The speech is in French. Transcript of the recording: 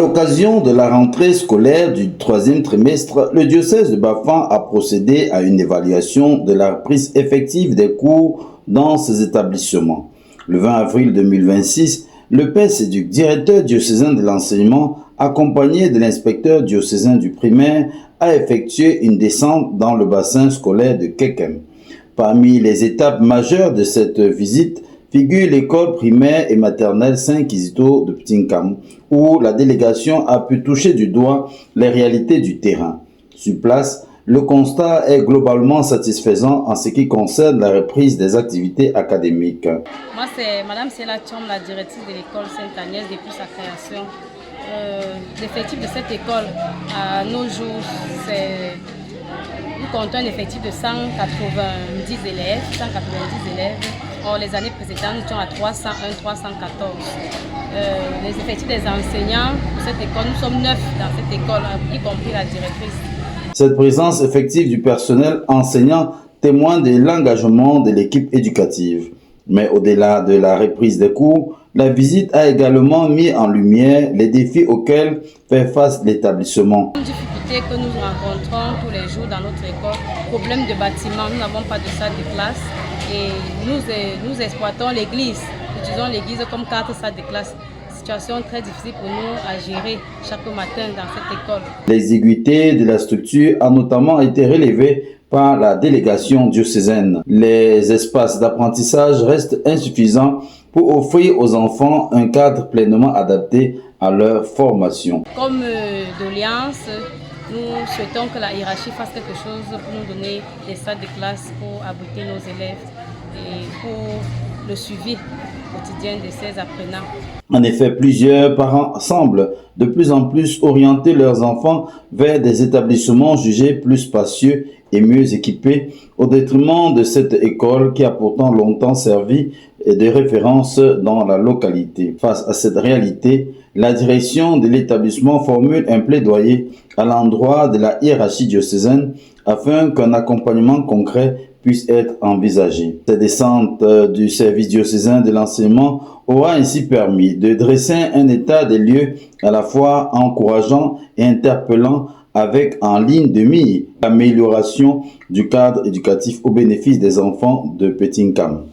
À l'occasion de la rentrée scolaire du troisième trimestre, le diocèse de Bafang a procédé à une évaluation de la reprise effective des cours dans ces établissements. Le 20 avril 2026, le père Séduc, directeur diocésain de l'enseignement, accompagné de l'inspecteur diocésain du primaire, a effectué une descente dans le bassin scolaire de Kekem. Parmi les étapes majeures de cette visite, figure l'école primaire et maternelle Saint-Kizito de Ptinkam, où la délégation a pu toucher du doigt les réalités du terrain. Sur place, le constat est globalement satisfaisant en ce qui concerne la reprise des activités académiques. Moi, c'est Madame Sela Tchom, la directrice de l'école Sainte-Agnès depuis sa création. L'effectif de cette école, à nos jours, nous comptons un effectif de 190 élèves. Or, les années précédentes, nous étions à 301, 314. Les effectifs des enseignants de cette école, nous sommes 9 dans cette école, y compris la directrice. Cette présence effective du personnel enseignant témoigne de l'engagement de l'équipe éducative. Mais au-delà de la reprise des cours, la visite a également mis en lumière les défis auxquels fait face l'établissement. Une difficulté que nous rencontrons tous les jours dans notre école, problème de bâtiment, nous n'avons pas de salle de classe et nous exploitons l'église, nous utilisons l'église comme 4 salles de classe. Situation très difficile pour nous à gérer chaque matin dans cette école. L'exiguïté de la structure a notamment été relevée par la délégation diocésaine. Les espaces d'apprentissage restent insuffisants pour offrir aux enfants un cadre pleinement adapté à leur formation. Comme doléance, nous souhaitons que la hiérarchie fasse quelque chose pour nous donner des salles de classe pour abriter nos élèves et pour le suivi quotidien de ces apprenants. En effet, plusieurs parents semblent de plus en plus orienter leurs enfants vers des établissements jugés plus spacieux et mieux équipés, au détriment de cette école qui a pourtant longtemps servi de référence dans la localité. Face à cette réalité, la direction de l'établissement formule un plaidoyer à l'endroit de la hiérarchie diocésaine afin qu'un accompagnement concret puisse être envisagé. Cette descente du service diocésain de l'enseignement aura ainsi permis de dresser un état des lieux à la fois encourageant et interpellant, avec en ligne de mire l'amélioration du cadre éducatif au bénéfice des enfants de Ptinkam.